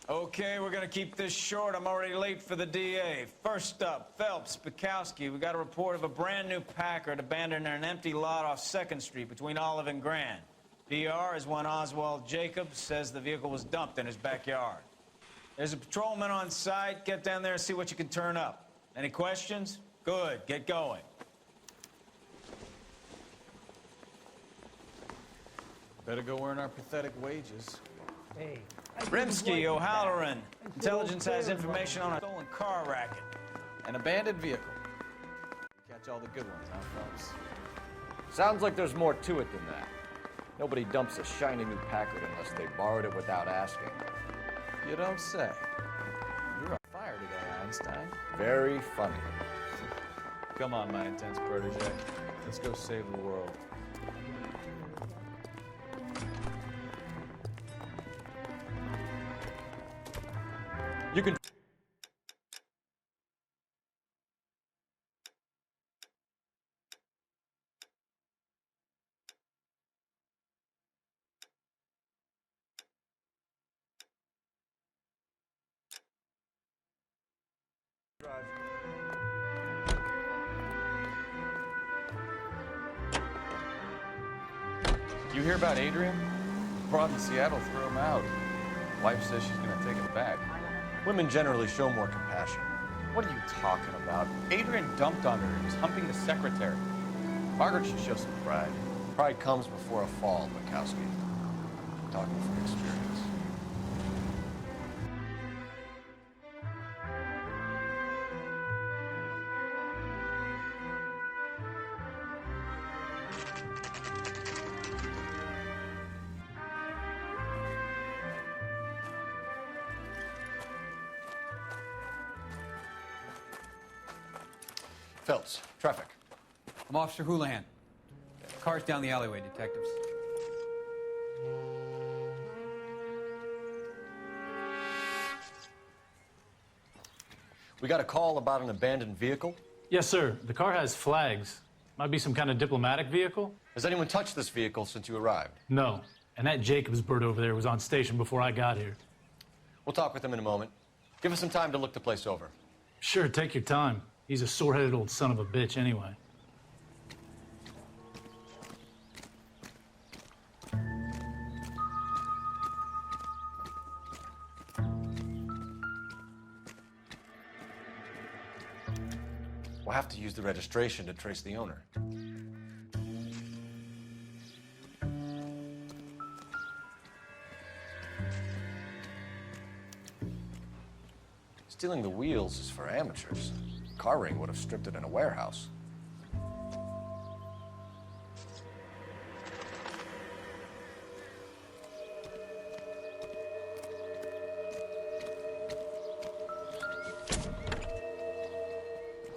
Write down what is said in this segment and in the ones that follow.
Okay, we're gonna keep this short. I'm already late for the DA. First up, Phelps, Bukowski. We got a report of a brand new Packard abandoned in an empty lot off 2nd Street between Olive and Grand. PR is one Oswald Jacobs says the vehicle was dumped in his backyard. There's a patrolman on site. Get down there and see what you can turn up. Any questions? Good, get going. Better go earn our pathetic wages. Hey. Rimsky, O'Halloran. Intelligence has information on a stolen car racket. An abandoned vehicle. Catch all the good ones, huh, Phelps? Sounds like there's more to it than that. Nobody dumps a shiny new Packard unless they borrowed it without asking. You don't say. You're on fire today, Einstein. Very funny. Come on, my intense protege. Let's go save the world. You can... Drive. You hear about Adrian? Brought in Seattle, threw him out. Wife says she's gonna take him back. Women generally show more compassion. What are you talking about? Adrian dumped on her. He was humping the secretary. Margaret should show some pride. Pride comes before a fall, Bukowski. Talking from experience. Phelps, traffic. I'm Officer Houlihan. Car's down the alleyway, detectives. We got a call about an abandoned vehicle. Yes, sir. The car has flags. Might be some kind of diplomatic vehicle. Has anyone touched this vehicle since you arrived? No. And that Jacobs bird over there was on station before I got here. We'll talk with him in a moment. Give us some time to look the place over. Sure, take your time. He's a sore-headed old son of a bitch anyway. We'll have to use the registration to trace the owner. Stealing the wheels is for amateurs. Car ring would have stripped it in a warehouse.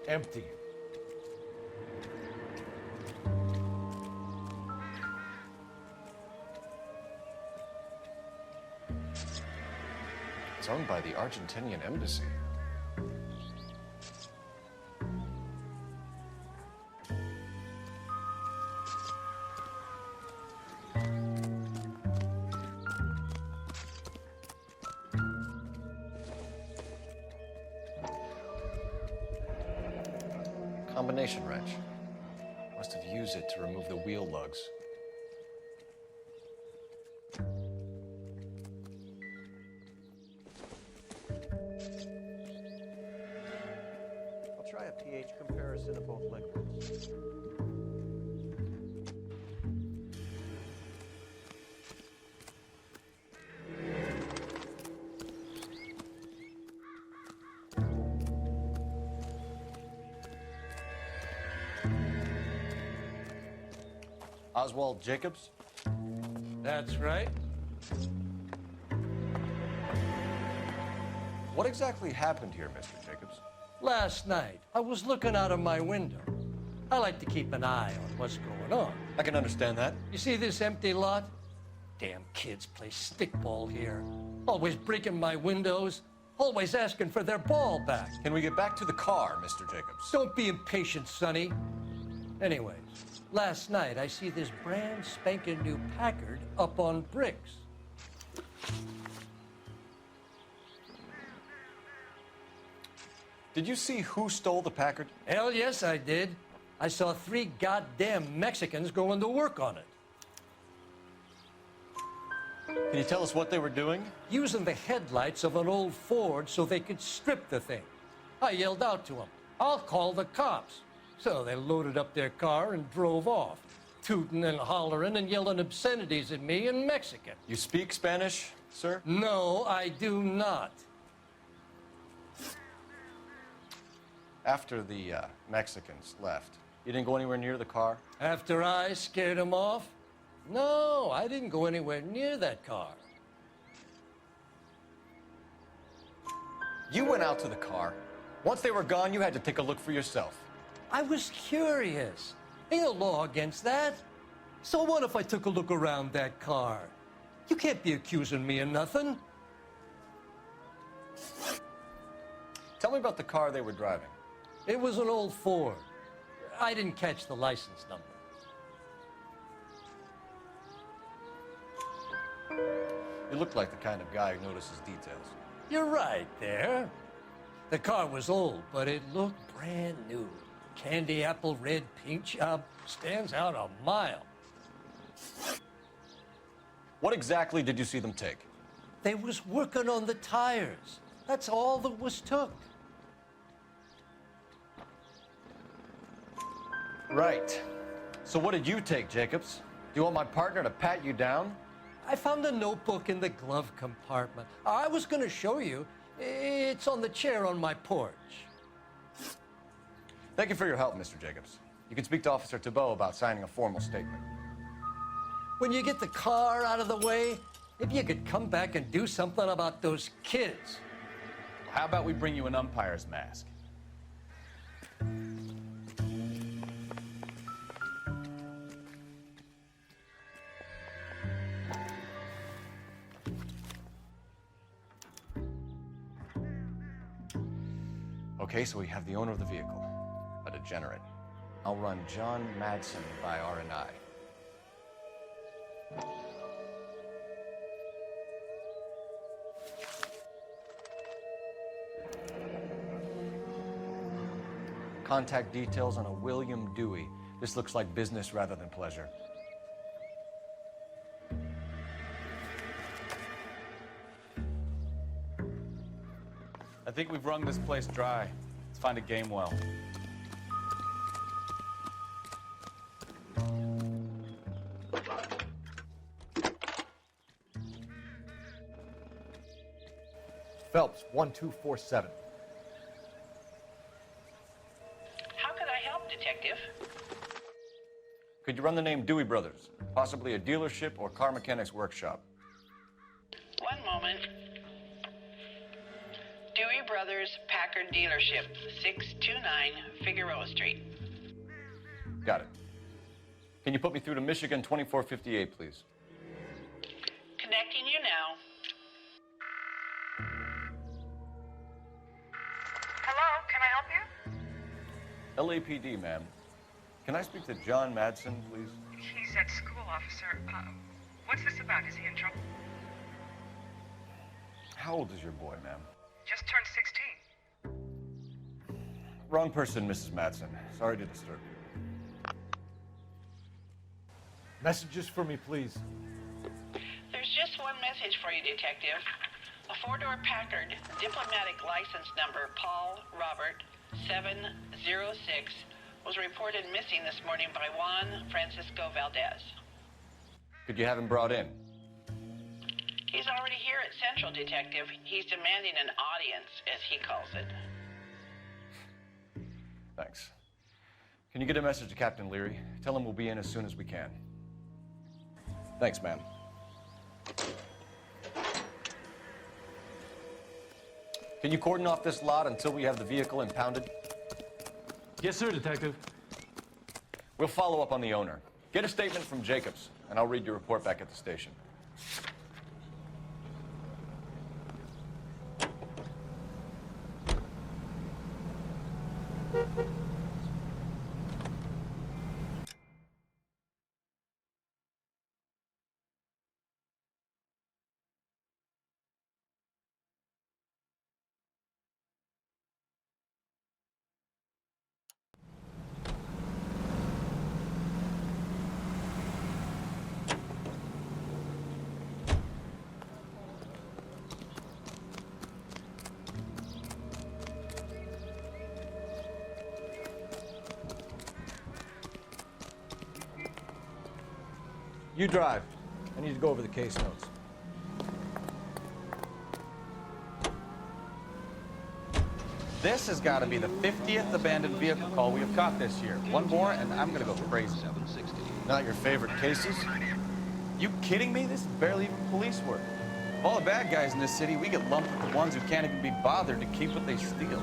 Empty. It's owned by the Argentinian embassy. Combination wrench. Must have used it to remove the wheel lugs. I'll try a pH comparison of both liquids. Oswald Jacobs? That's right. What exactly happened here, Mr. Jacobs? Last night, I was looking out of my window. I like to keep an eye on what's going on. I can understand that. You see this empty lot? Damn kids play stickball here. Always breaking my windows, always asking for their ball back. Can we get back to the car, Mr. Jacobs? Don't be impatient, Sonny. Anyways, last night I see this brand spanking new Packard up on bricks. Did you see who stole the Packard? Hell yes, I did. I saw 3 goddamn Mexicans going to work on it. Can you tell us what they were doing? Using the headlights of an old Ford so they could strip the thing. I yelled out to them, "I'll call the cops." So they loaded up their car and drove off, tooting and hollering and yelling obscenities at me in Mexican. You speak Spanish, sir? No, I do not. After the Mexicans left, you didn't go anywhere near the car? After I scared them off? No, I didn't go anywhere near that car. You went out to the car. Once they were gone, you had to take a look for yourself. I was curious. Ain't no law against that. So what if I took a look around that car? You can't be accusing me of nothing. Tell me about the car they were driving. It was an old Ford. I didn't catch the license number. You look like the kind of guy who notices details. You're right there. The car was old, but it looked brand new. Candy apple red paint job stands out a mile. What exactly did you see them take? They was working on the tires. That's all that was took. Right. So what did you take, Jacobs? Do you want my partner to pat you down? I found a notebook in the glove compartment. I was going to show you. It's on the chair on my porch. Thank you for your help, Mr. Jacobs. You can speak to Officer Thibault about signing a formal statement. When you get the car out of the way, if you could come back and do something about those kids. How about we bring you an umpire's mask? Okay, so we have the owner of the vehicle, a degenerate. I'll run John Madsen by R&I. Contact details on a William Dewey. This looks like business rather than pleasure. I think we've wrung this place dry. Let's find a game well. Phelps, 1247. How could I help, Detective? Could you run the name Dewey Brothers? Possibly a dealership or car mechanics workshop. One moment. Dewey Brothers Packard Dealership, 629 Figueroa Street. Got it. Can you put me through to Michigan 2458, please? Connecting you now. Hello, can I help you? LAPD, ma'am. Can I speak to John Madsen, please? He's at school, officer. What's this about? Is he in trouble? How old is your boy, ma'am? Just turned 16. Wrong person, Mrs. Madsen. Sorry to disturb you. Messages for me, please. There's just one message for you, Detective. A 4-door Packard, diplomatic license number Paul Robert 706, was reported missing this morning by Juan Francisco Valdez. Could you have him brought in? He's already here at Central, Detective. He's demanding an audience, as he calls it. Thanks. Can you get a message to Captain Leary? Tell him we'll be in as soon as we can. Thanks, ma'am. Can you cordon off this lot until we have the vehicle impounded? Yes, sir, Detective. We'll follow up on the owner. Get a statement from Jacobs, and I'll read your report back at the station. You drive. I need to go over the case notes. This has got to be the 50th abandoned vehicle call we have caught this year. One more, and I'm gonna go crazy. Not your favorite cases? You kidding me? This is barely even police work. Of all the bad guys in this city, we get lumped with the ones who can't even be bothered to keep what they steal.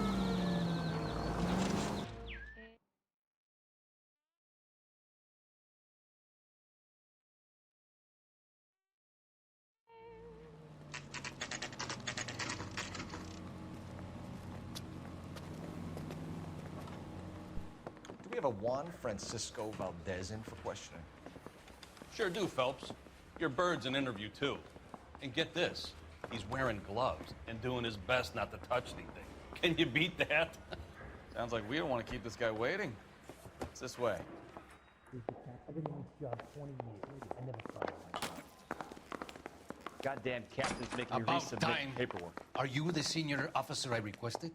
Do we have a Juan Francisco Valdez in for questioning? Sure do, Phelps. Your bird's an interview, too. And get this, he's wearing gloves and doing his best not to touch anything. Can you beat that? Sounds like we don't want to keep this guy waiting. It's this way. Goddamn captain's making me About resubmit time. paperwork. Are you the senior officer I requested?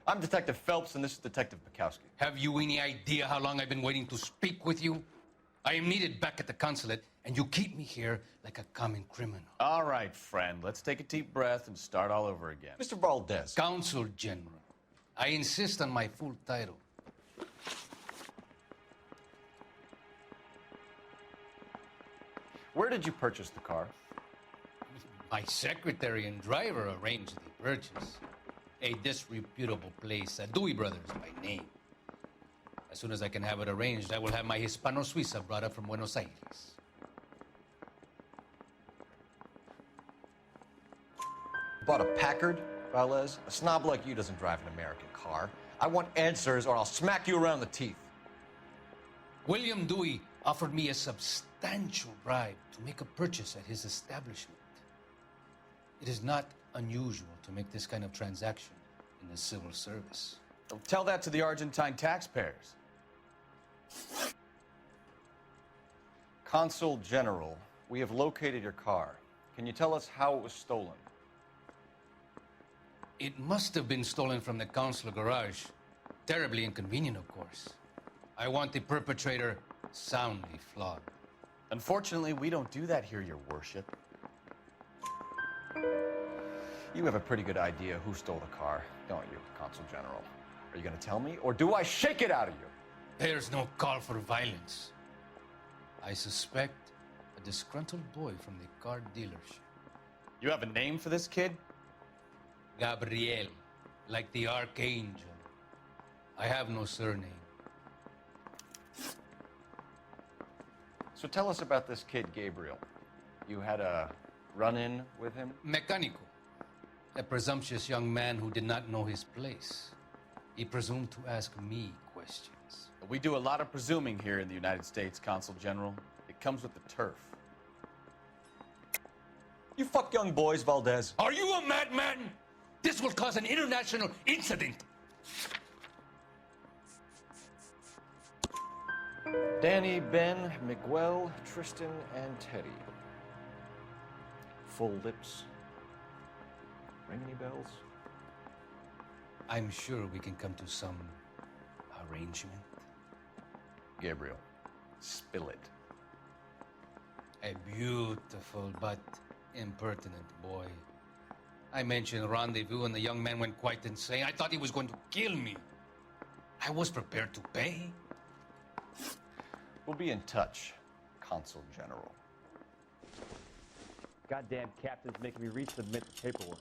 I'm Detective Phelps, and this is Detective Bukowski. Have you any idea how long I've been waiting to speak with you? I am needed back at the consulate, and you keep me here like a common criminal. All right, friend. Let's take a deep breath and start all over again. Mr. Valdez. Consul General. I insist on my full title. Where did you purchase the car? My secretary and driver arranged the purchase. A disreputable place, Dewey Brothers by name. As soon as I can have it arranged, I will have my Hispano Suiza brought up from Buenos Aires. Bought a Packard, Valdez? A snob like you doesn't drive an American car. I want answers or I'll smack you around the teeth. William Dewey offered me a substantial bribe to make a purchase at his establishment. It is not unusual to make this kind of transaction in the civil service. Tell that to the Argentine taxpayers. Consul General, we have located your car. Can you tell us how it was stolen? It must have been stolen from the consular garage. Terribly inconvenient, of course. I want the perpetrator soundly flogged. Unfortunately, we don't do that here, Your Worship. You have a pretty good idea who stole the car, don't you, Consul General? Are you going to tell me, or do I shake it out of you? There's no call for violence. I suspect a disgruntled boy from the car dealership. You have a name for this kid? Gabriel, like the archangel. I have no surname. So tell us about this kid, Gabriel. You had a run-in with him? Mecánico, a presumptuous young man who did not know his place. He presumed to ask me questions. We do a lot of presuming here in the United States, Consul General. It comes with the turf. You fuck young boys, Valdez. Are you a madman? This will cause an international incident. Danny, Ben, Miguel, Tristan, and Teddy. Full lips. Ring any bells? I'm sure we can come to some arrangement. Gabriel, spill it. A beautiful but impertinent boy. I mentioned rendezvous and the young man went quite insane. I thought he was going to kill me. I was prepared to pay. We'll be in touch, Consul General. Goddamn captain's making me resubmit the paperwork.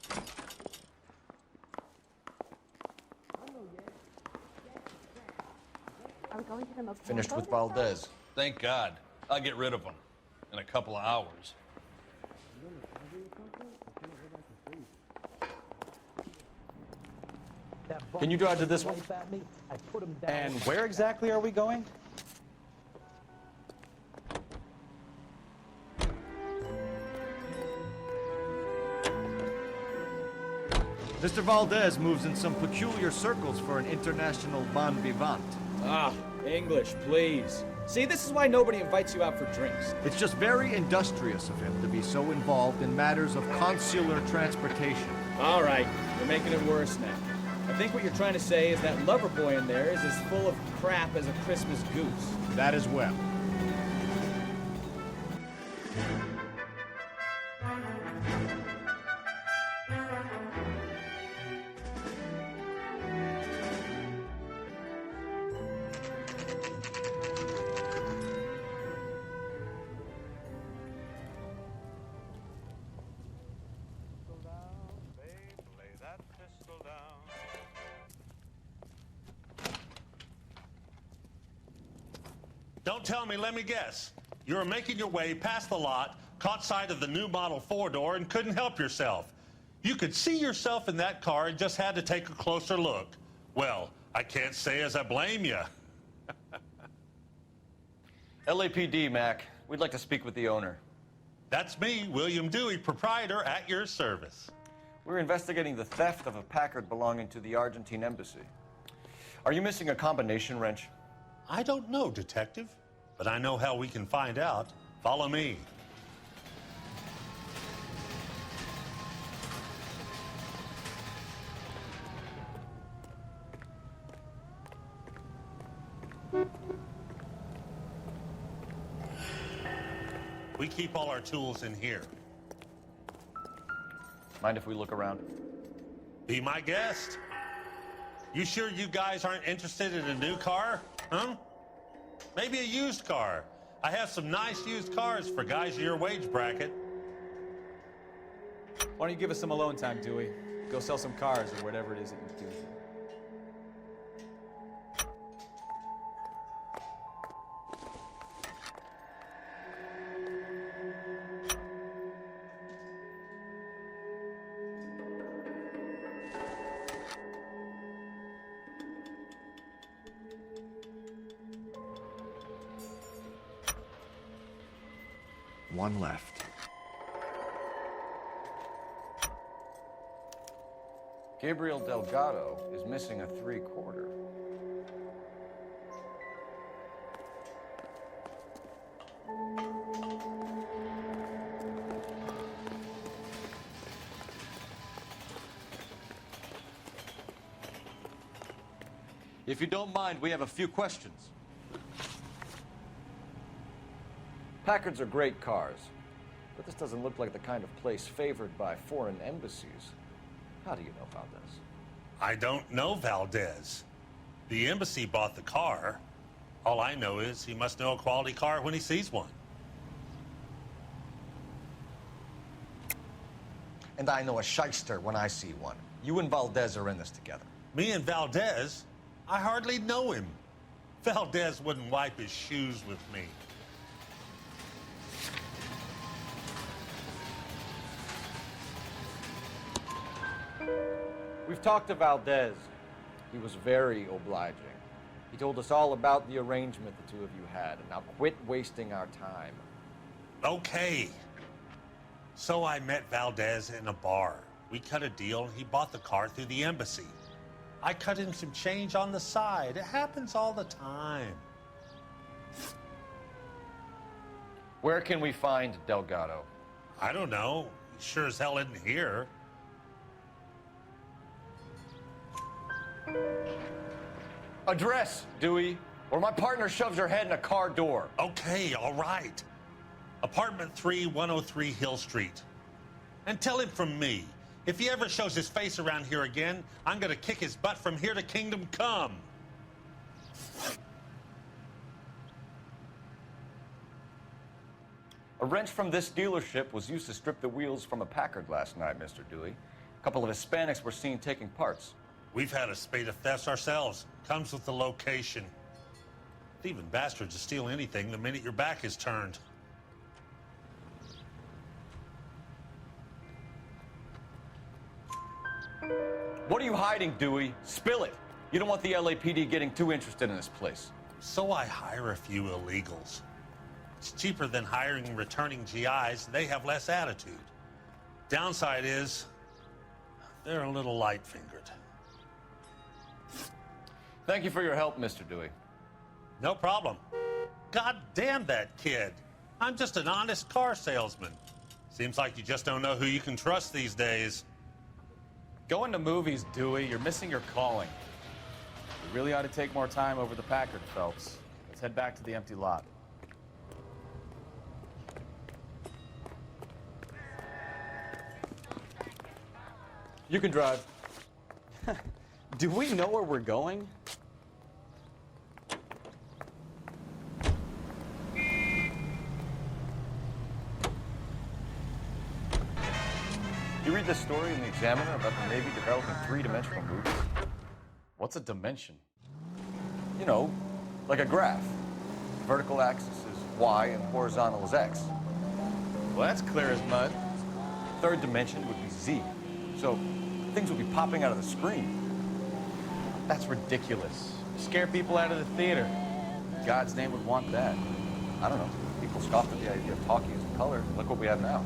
Are we going to the motel? Finished with Valdez. Thank God. I'll get rid of him in a couple of hours. Can you drive to this one? And where exactly are we going? Mr. Valdez moves in some peculiar circles for an international bon vivant. Ah, English, please. See, this is why nobody invites you out for drinks. It's just very industrious of him to be so involved in matters of consular transportation. All right, you're making it worse now. I think what you're trying to say is that lover boy in there is as full of crap as a Christmas goose. That as well. Don't tell me, let me guess. You were making your way past the lot, caught sight of the new model four-door, and couldn't help yourself. You could see yourself in that car and just had to take a closer look. Well, I can't say as I blame you. LAPD, Mac. We'd like to speak with the owner. That's me, William Dewey, proprietor, at your service. We're investigating the theft of a Packard belonging to the Argentine embassy. Are you missing a combination wrench? I don't know, Detective, but I know how we can find out. Follow me. We keep all our tools in here. Mind if we look around? Be my guest. You sure you guys aren't interested in a new car? Huh? Maybe a used car. I have some nice used cars for guys in your wage bracket. Why don't you give us some alone time, Dewey? Go sell some cars or whatever it is that you do. One left. Gabriel Delgado is missing a 3/4. If you don't mind, we have a few questions. Packards are great cars, but this doesn't look like the kind of place favored by foreign embassies. How do you know about this? I don't know Valdez. The embassy bought the car. All I know is he must know a quality car when he sees one. And I know a shyster when I see one. You and Valdez are in this together. Me and Valdez? I hardly know him. Valdez wouldn't wipe his shoes with me. We've talked to Valdez. He was very obliging. He told us all about the arrangement the two of you had, and now quit wasting our time. Okay. So I met Valdez in a bar. We cut a deal, and he bought the car through the embassy. I cut him some change on the side. It happens all the time. Where can we find Delgado? I don't know. He sure as hell isn't here. Address, Dewey, or my partner shoves your head in a car door. Okay, all right. Apartment 3, 103 Hill Street. And tell him from me, if he ever shows his face around here again, I'm gonna kick his butt from here to Kingdom Come. A wrench from this dealership was used to strip the wheels from a Packard last night, Mr. Dewey. A couple of Hispanics were seen taking parts. We've had a spate of thefts ourselves. Comes with the location. Thieving bastards to steal anything the minute your back is turned. What are you hiding, Dewey? Spill it. You don't want the LAPD getting too interested in this place. So I hire a few illegals. It's cheaper than hiring returning GIs. They have less attitude. Downside is, they're a little light-fingered. Thank you for your help, Mr. Dewey. No problem. God damn that kid. I'm just an honest car salesman. Seems like you just don't know who you can trust these days. Going to movies, Dewey. You're missing your calling. You really ought to take more time over the Packard, Phelps. Let's head back to the empty lot. You can drive. Do we know where we're going? You read this story in the Examiner about the Navy developing three-dimensional movies? What's a dimension? You know, like a graph. Vertical axis is Y and horizontal is X. Well, that's clear as mud. Third dimension would be Z. So things would be popping out of the screen. That's ridiculous. Scare people out of the theater. God's name would want that. I don't know. People scoffed at the idea of talkie as a color. Look what we have now.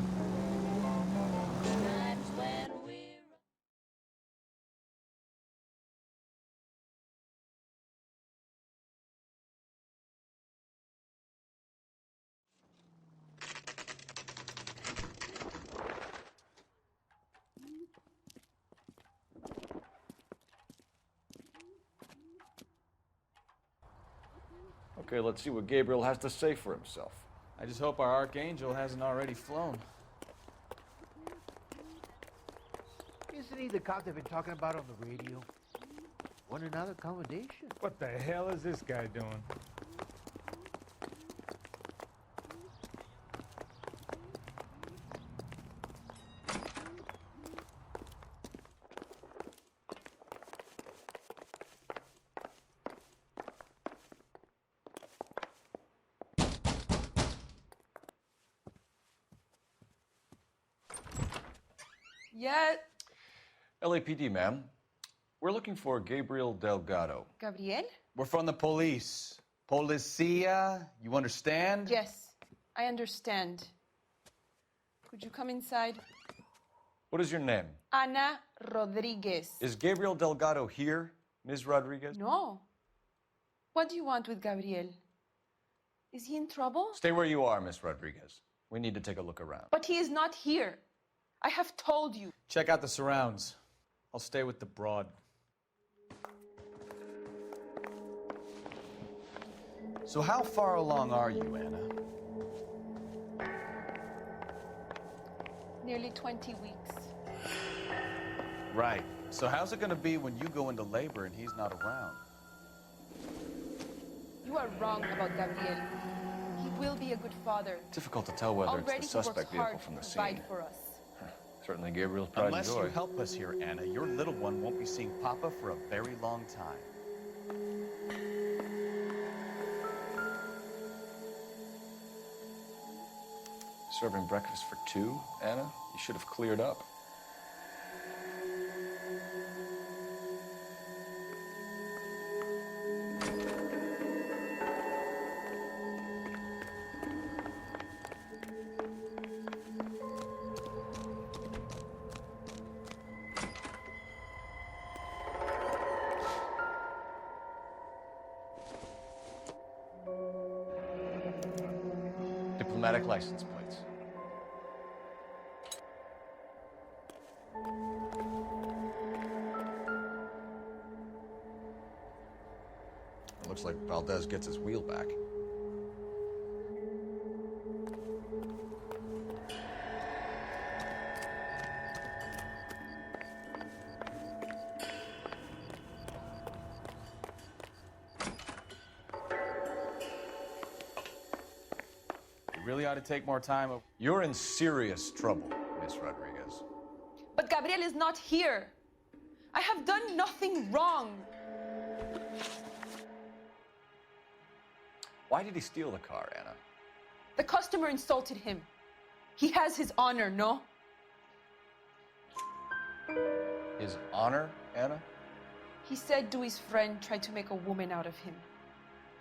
Okay, let's see what Gabriel has to say for himself. I just hope our archangel hasn't already flown. Isn't he the cop they've been talking about on the radio? Want another accommodation? What the hell is this guy doing? Yeah. LAPD, ma'am. We're looking for Gabriel Delgado. Gabriel? We're from the police. Policia, you understand? Yes, I understand. Could you come inside? What is your name? Ana Rodriguez. Is Gabriel Delgado here, Ms. Rodriguez? No. What do you want with Gabriel? Is he in trouble? Stay where you are, Ms. Rodriguez. We need to take a look around. But he is not here. I have told you. Check out the surrounds. I'll stay with the broad. So how far along are you, Anna? Nearly 20 weeks. Right. So how's it gonna be when you go into labor and he's not around? You are wrong about Gabriel. He will be a good father. Difficult to tell whether Already it's the suspect he works vehicle from the hard to scene. provide for us. Certainly Gabriel's pride and Unless joy. you help us here, Anna, your little one won't be seeing Papa for a very long time. Serving breakfast for two, Anna? You should have cleared up. Diplomatic license plates. It looks like Valdez gets his wheel back. You really ought to take more time. You're in serious trouble, Miss Rodriguez. But Gabriel is not here. I have done nothing wrong. Why did he steal the car, Anna? The customer insulted him. He has his honor, no? His honor, Anna? He said Dewey's friend tried to make a woman out of him.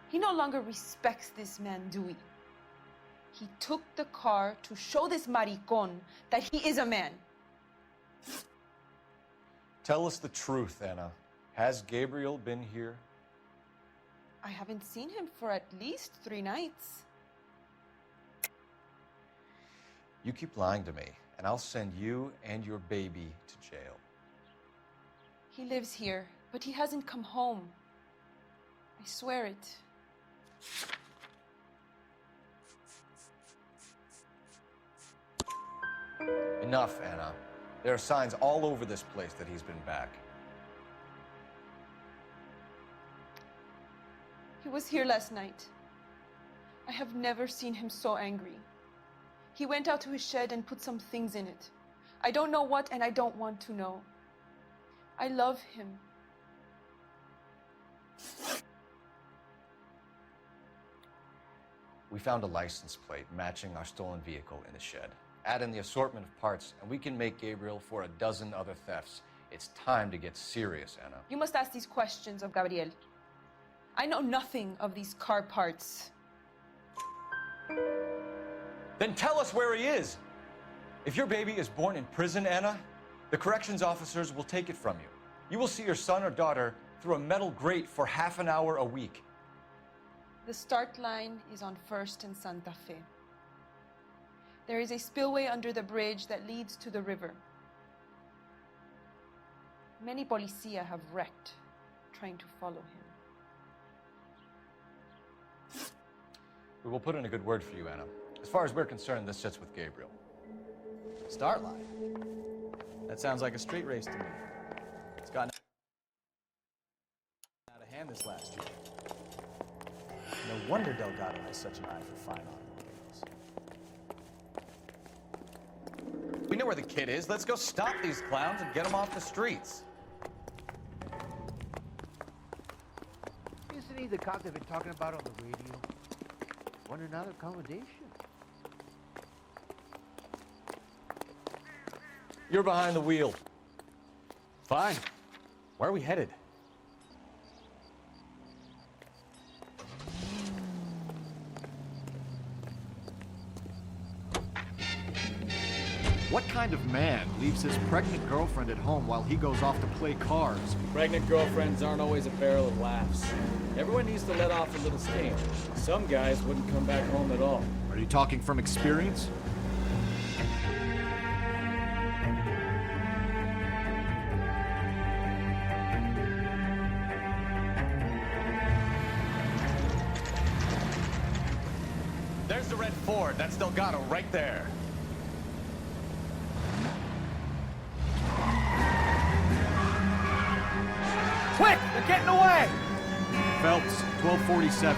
He no longer respects this man, Dewey. He took the car to show this maricon that he is a man. Tell us the truth, Anna. Has Gabriel been here? I haven't seen him for at least 3 nights. You keep lying to me, and I'll send you and your baby to jail. He lives here, but he hasn't come home. I swear it. Enough, Anna. There are signs all over this place that he's been back. He was here last night. I have never seen him so angry. He went out to his shed and put some things in it. I don't know what, and I don't want to know. I love him. We found a license plate matching our stolen vehicle in the shed. Add in the assortment of parts, and we can make Gabriel for a dozen other thefts. It's time to get serious, Anna. You must ask these questions of Gabriel. I know nothing of these car parts. Then tell us where he is. If your baby is born in prison, Anna, the corrections officers will take it from you. You will see your son or daughter through a metal grate for half an hour a week. The start line is on 1st and Santa Fe. There is a spillway under the bridge that leads to the river. Many policia have wrecked trying to follow him. We will put in a good word for you, Anna. As far as we're concerned, this sits with Gabriel. Start line? That sounds like a street race to me. It's gotten out of hand this last year. No wonder Delgado has such an eye for fine automobiles. We know where the kid is. Let's go stop these clowns and get them off the streets. Isn't he the cop they've been talking about on the radio? Want another accommodation? You're behind the wheel. Fine. Where are we headed? What kind of man leaves his pregnant girlfriend at home while he goes off to play cards? Pregnant girlfriends aren't always a barrel of laughs. Everyone needs to let off a little steam. Some guys wouldn't come back home at all. Are you talking from experience? There's the red Ford. That's Delgado right there. Quick! They're getting away! Phelps, 1247.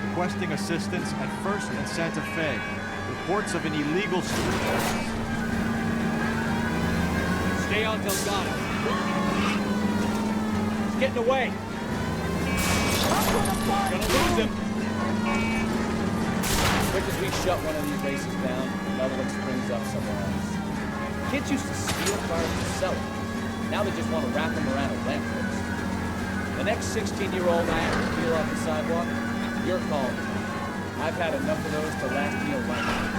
Requesting assistance at 1st and Santa Fe. Reports of an illegal street. Stay on Delgado. He's getting away. Gonna lose him. Quick as we shut one of these races down, another one springs up somewhere else. Kids used to steal cars to sell them. Now they just want to wrap them around a lamppost. The next 16-year-old I have to peel off the sidewalk, you're calling me. I've had enough of those to last me a lifetime.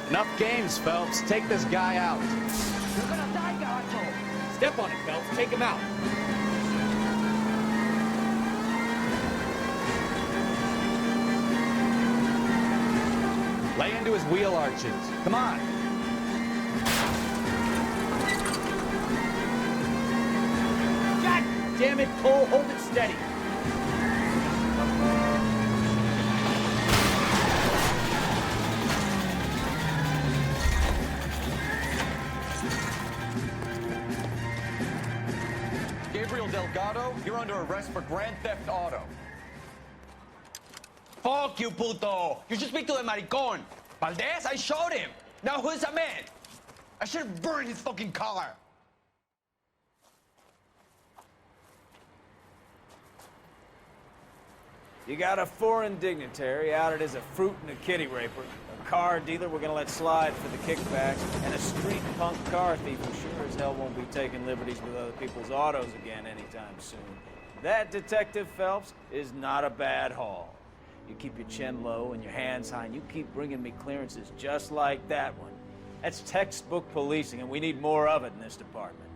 Enough games, Phelps. Take this guy out. You're gonna die, Gato. Step on it, Phelps. Take him out. Lay into his wheel arches. Come on. God damn it, Cole. Hold it steady. Delgado, you're under arrest for Grand Theft Auto. Fuck you, puto! You should speak to the maricón. Valdez, I showed him. Now who's the man? I should have burned his fucking car. You got a foreign dignitary outed as a fruit and a kitty raper, a car dealer we're gonna let slide for the kickbacks, and a street punk car thief who sure as hell won't be taking liberties with other people's autos again anytime soon. That, Detective Phelps, is not a bad haul. You keep your chin low and your hands high, and you keep bringing me clearances just like that one. That's textbook policing, and we need more of it in this department.